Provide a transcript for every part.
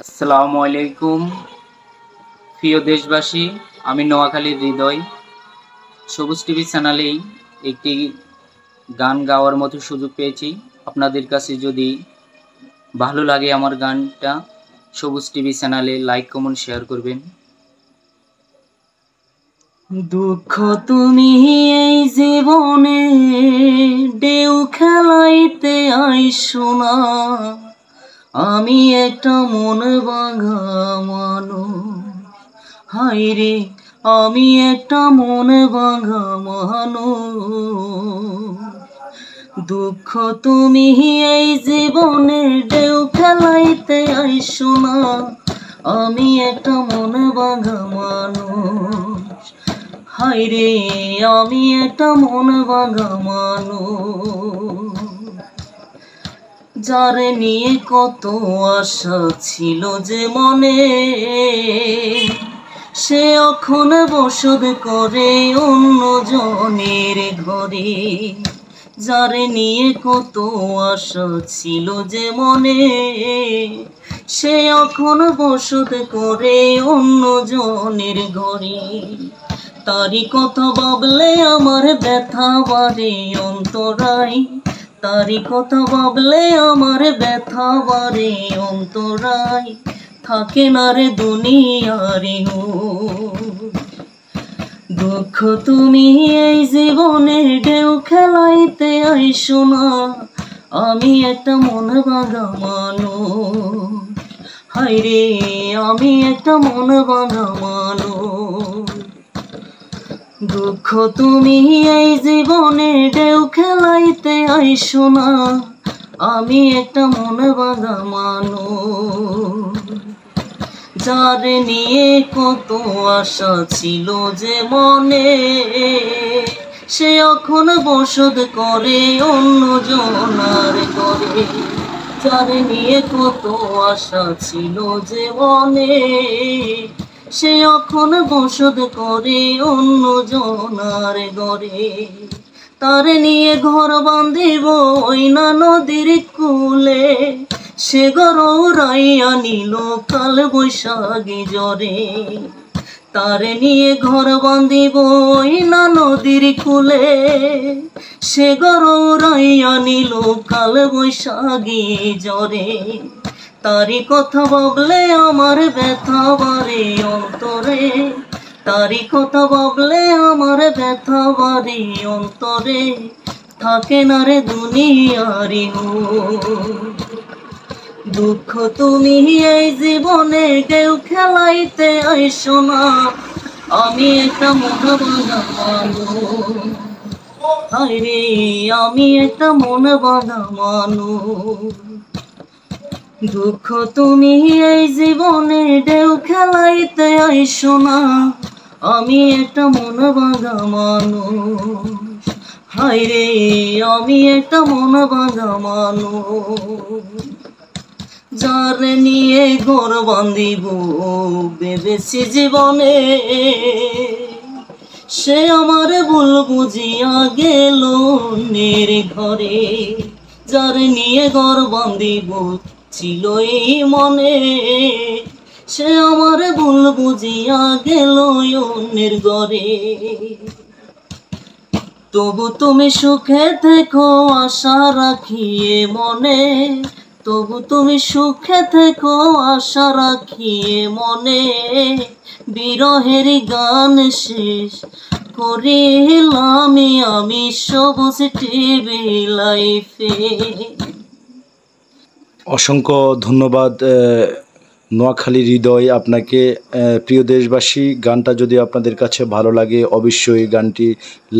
আসসালামু আলাইকুম প্রিয় দেশবাসী, আমি নোয়াখালীর হৃদয়। সবুজ টিভি চ্যানেলেই একটি গান গাওয়ার মতো সুযোগ পেয়েছি। আপনাদের কাছে যদি ভালো লাগে আমার গানটা, সবুজ টিভি চ্যানেলে লাইক কমেন্ট শেয়ার করবেন। দুঃখ তুমি এই জীবনে ঢেউ খেলাইতে আইসো না, আমি একটা মন ভাঙা মানুষ। হায়রে আমি একটা মন ভাঙা মানুষ। দুঃখ তুমি এই জীবনে ঢেউ খেলাইতে আইসো না, আমি একটা মন ভাঙা মানুষ। হায়রে আমি একটা মন ভাঙা মানুষ। যারে নিয়ে কত আশা ছিল যে মনে, সে এখন বসত করে অন্য জনের ঘরে। যারে নিয়ে কত আশা ছিল যে মনে, সে এখন বসত করে অন্য জনের ঘরে। তারি কথা ভাবলে আমার ব্যথা বাড়ে অন্তরায়, তারি কথা ভাবলে আমার ব্যথা বাড়ে অন্তরায়। থাকে না রে দুনিয়ারে দুঃখ তুমি এই জীবনে ঢেউ খেলাইতে আইসো না, আমি একটা মন ভাঙা মানুষ। হায়রে আমি একটা মন ভাঙা মানুষ। দুঃখ তুমি এই জীবনে ঢেউ খেলাইতে আইসো না, আমি একটা মন ভাঙা মানুষ। যারে নিয়ে কত আশা ছিল যে মনে, সে এখন বসত করে অন্য জনার করে। যারে নিয়ে কত আশা ছিল যে মনে, সে এখন বসত করে অন্য জনার ঘরে। তার নিয়ে ঘর বাঁধিব ওই না নদীর কূলে, সে ঘর উড়াইয়া নিল কাল বৈশাখী জ্বরে। তার নিয়ে ঘর বাঁধিব ওই না নদীর কূলে, সে ঘর উড়াইয়া নিল কাল বৈশাখী জ্বরে। তারি কথা ভাবলে আমার ব্যথা বাড়ে অন্তরে, তারি কথা ভাবলে আমার ব্যথা বাড়ে অন্তরে। থাকে না রে দুনিয়ারি দুঃখ তুমি এই জীবনে ঢেউ খেলাইতে আইসো না, আমি একটা মন ভাঙা মানুষ। হায়রে আমি একটা মন ভাঙা মানুষ। দুঃখ তুমি এই জীবনে ঢেউ খেলাইতে আইসো না, আমি একটা মন ভাঙা মানুষ। হায়রে আমি একটা মন ভাঙা মানুষ। যারে নিয়ে ঘর বাঁধিব ভেবেছি জীবনে, সে আমার ভুল বুঝিয়া গেল অন্যের ঘরে। যারে নিয়ে ঘর বাঁধিব ছিল এই মনে, সে আমার ভুল বুঝিয়া গেল অন্যের ঘরে। তবু তুমি সুখে থেকো আশা রাখিয়ে মনে, তবু তুমি সুখে থেকো আশা রাখিয়ে মনে। বিরহের গান শেষ করিলাম আমি সবুজ টিভি লাইফে। অসংখ্য ধন্যবাদ নোয়াখালীর হৃদয় আপনাকে। প্রিয় দেশবাসী, গানটা যদি আপনাদের কাছে ভালো লাগে অবশ্যই গানটি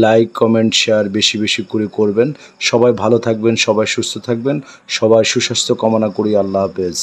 লাইক কমেন্ট শেয়ার বেশি বেশি করে করবেন। সবাই ভালো থাকবেন, সবাই সুস্থ থাকবেন, সবাই সুস্বাস্থ্য কামনা করি। আল্লাহ হাফেজ।